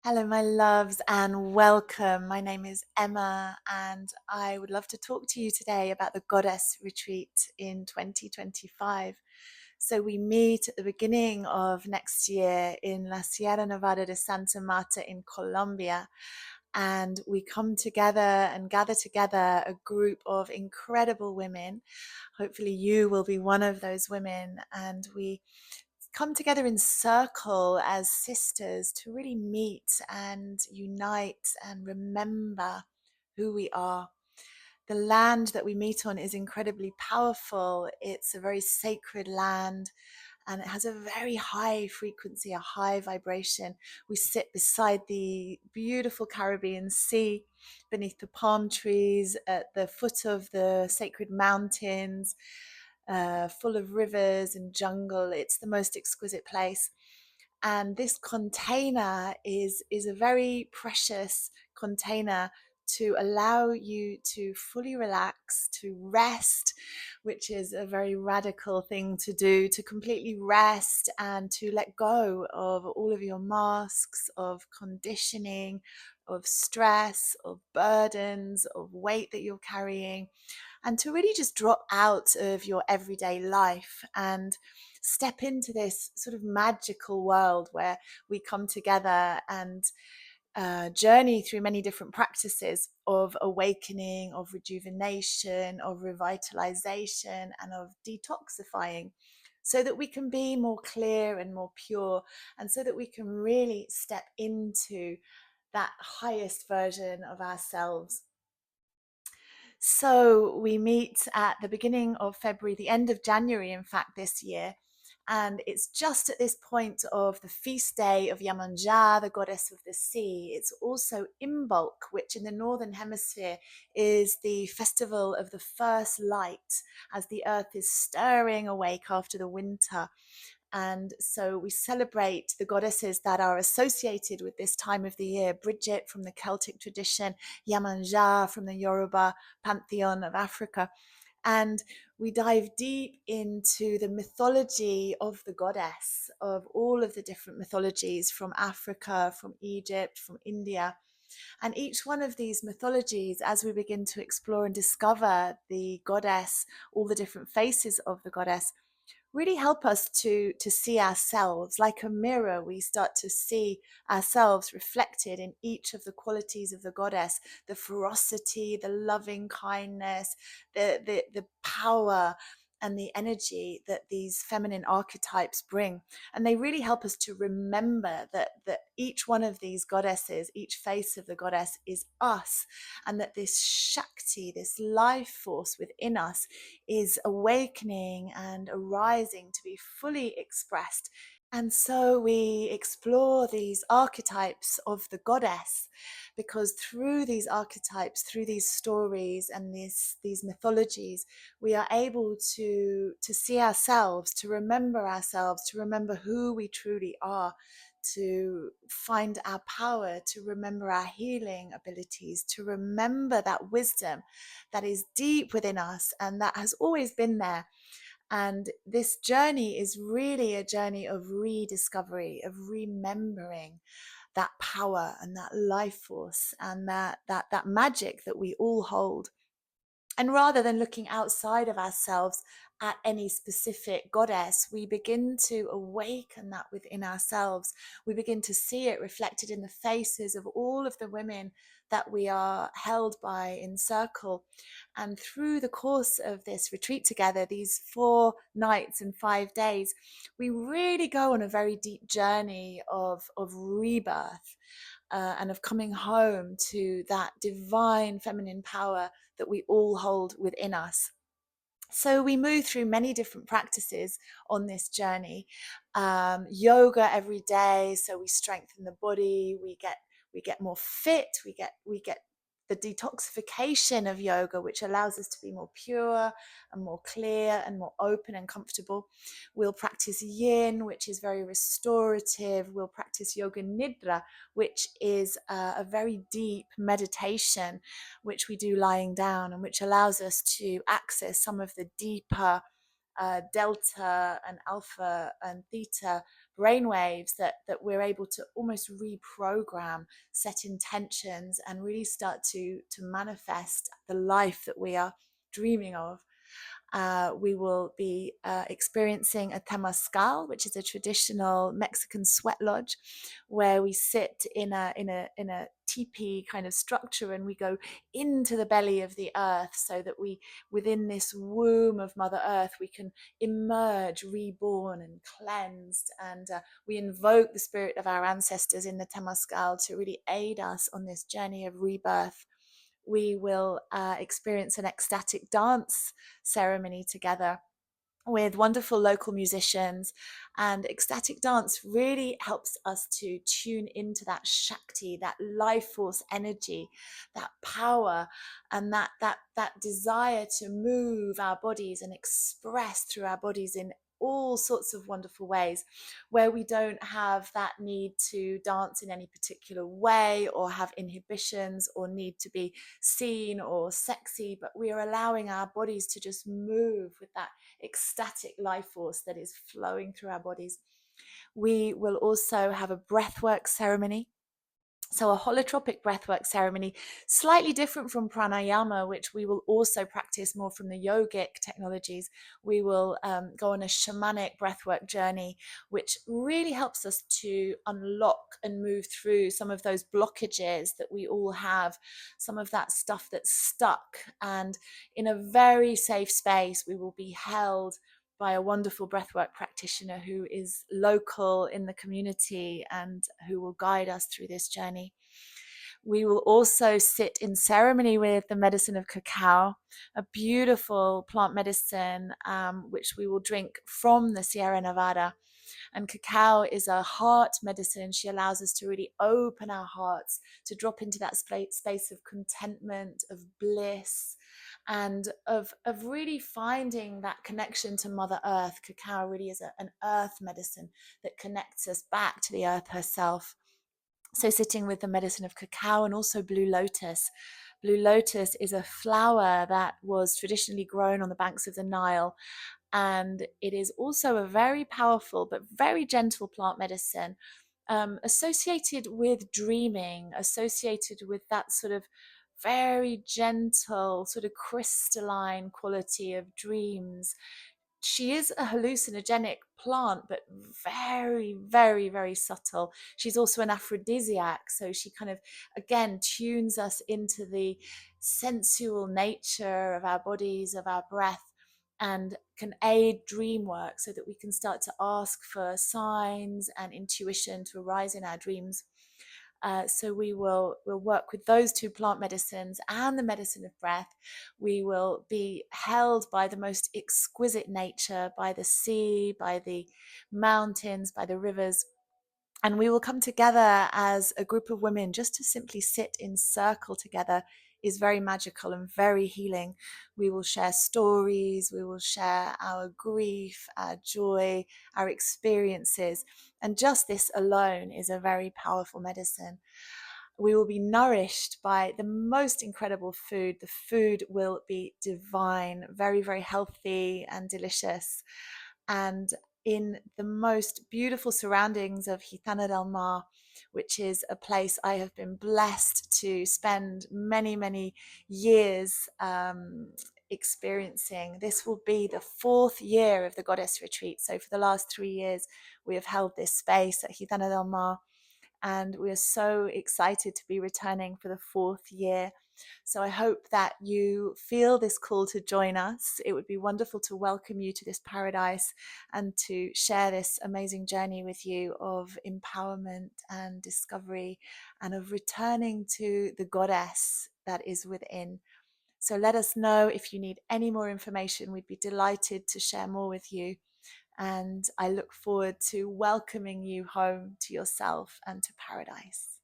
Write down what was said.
Hello, my loves, and welcome. My name is Emma, and I would love to talk to you today about the Goddess Retreat in 2025. So, we meet at the beginning of next year in La Sierra Nevada de Santa Marta in Colombia. And we come together and gather together a group of incredible women. Hopefully, you will be one of those women. And we come together in circle as sisters to really meet and unite and remember who we are. The land that we meet on is incredibly powerful. It's a very sacred land and it has a very high frequency, a high vibration. We sit beside the beautiful Caribbean Sea, beneath the palm trees, at the foot of the sacred mountains, full of rivers and jungle. It's the most exquisite place. And this container is a very precious container to allow you to fully relax, to rest, which is a very radical thing to do, to completely rest and to let go of all of your masks, of conditioning, of stress, of burdens, of weight that you're carrying, and to really just drop out of your everyday life and step into this sort of magical world where we come together and journey through many different practices of awakening, of rejuvenation, of revitalization, and of detoxifying, so that we can be more clear and more pure, and so that we can really step into that highest version of ourselves. So we meet at the beginning of February, the end of January, in fact, this year. And it's just at this point of the feast day of Yamanja, the goddess of the sea. It's also Imbolc, which in the Northern Hemisphere is the festival of the first light, as the earth is stirring awake after the winter. And so we celebrate the goddesses that are associated with this time of the year: Bridget from the Celtic tradition, Yamanja from the Yoruba pantheon of Africa. And we dive deep into the mythology of the goddess, of all of the different mythologies from Africa, from Egypt, from India. And each one of these mythologies, as we begin to explore and discover the goddess, all the different faces of the goddess, really help us to see ourselves like a mirror. We start to see ourselves reflected in each of the qualities of the goddess: the ferocity, the loving kindness, the power and the energy that these feminine archetypes bring. And they really help us to remember that each one of these goddesses, each face of the goddess, is us, and that this Shakti, this life force within us, is awakening and arising to be fully expressed. And so we explore these archetypes of the goddess, because through these archetypes, through these stories and these mythologies, we are able to see ourselves, to remember who we truly are, to find our power, to remember our healing abilities, to remember that wisdom that is deep within us and that has always been there. And this journey is really a journey of rediscovery, of remembering that power and that life force and that magic that we all hold. And rather than looking outside of ourselves at any specific goddess, we begin to awaken that within ourselves. We begin to see it reflected in the faces of all of the women that we are held by in circle. And through the course of this retreat together, these 4 nights and 5 days, we really go on a very deep journey of rebirth, and of coming home to that divine feminine power that we all hold within us. So we move through many different practices on this journey. Yoga every day, so we strengthen the body. We get more fit. We get the detoxification of yoga, which allows us to be more pure and more clear and more open and comfortable. We'll practice yin, which is very restorative. We'll practice yoga nidra, which is a very deep meditation, which we do lying down, and which allows us to access some of the deeper delta and alpha and theta brainwaves that we're able to almost reprogram, set intentions, and really start to manifest the life that we are dreaming of. We will be experiencing a temazcal, which is a traditional Mexican sweat lodge, where we sit in a teepee kind of structure, and we go into the belly of the earth, so that we, within this womb of Mother Earth, we can emerge reborn and cleansed. And we invoke the spirit of our ancestors in the temazcal to really aid us on this journey of rebirth. We will experience an ecstatic dance ceremony together with wonderful local musicians. And ecstatic dance really helps us to tune into that Shakti, that life force energy, that power, and that desire to move our bodies and express through our bodies in all sorts of wonderful ways, where we don't have that need to dance in any particular way or have inhibitions or need to be seen or sexy, but we are allowing our bodies to just move with that ecstatic life force that is flowing through our bodies. We will also have a breathwork ceremony. So a holotropic breathwork ceremony, slightly different from pranayama, which we will also practice more from the yogic technologies. We will go on a shamanic breathwork journey, which really helps us to unlock and move through some of those blockages that we all have, some of that stuff that's stuck. And in a very safe space, we will be held by a wonderful breathwork practitioner who is local in the community and who will guide us through this journey. We will also sit in ceremony with the medicine of cacao, a beautiful plant medicine which we will drink from the Sierra Nevada. And cacao is a heart medicine. She allows us to really open our hearts, to drop into that space of contentment, of bliss, and of really finding that connection to Mother Earth. Cacao really is an earth medicine that connects us back to the earth herself. So sitting with the medicine of cacao, and also blue lotus. Blue lotus is a flower that was traditionally grown on the banks of the Nile, and it is also a very powerful but very gentle plant medicine, associated with dreaming, associated with that sort of very gentle, sort of crystalline quality of dreams. She is a hallucinogenic plant, but very, very, very subtle. She's also an aphrodisiac, so she kind of, again, tunes us into the sensual nature of our bodies, of our breath, and can aid dream work, so that we can start to ask for signs and intuition to arise in our dreams. So we'll work with those two plant medicines and the medicine of breath. We will be held by the most exquisite nature, by the sea, by the mountains, by the rivers. And we will come together as a group of women. Just to simply sit in circle together is very magical and very healing. We will share stories, we will share our grief, our joy, our experiences. And just this alone is a very powerful medicine. We will be nourished by the most incredible food. The food will be divine, very, very healthy and delicious. And in the most beautiful surroundings of Gitana del Mar, which is a place I have been blessed to spend many, many years experiencing. This will be the 4th year of the Goddess Retreat. So for the last 3 years, we have held this space at Gitana del Mar, and we are so excited to be returning for the 4th year. So I hope that you feel this call to join us. It would be wonderful to welcome you to this paradise and to share this amazing journey with you of empowerment and discovery, and of returning to the goddess that is within. So let us know if you need any more information. We'd be delighted to share more with you. And I look forward to welcoming you home to yourself and to paradise.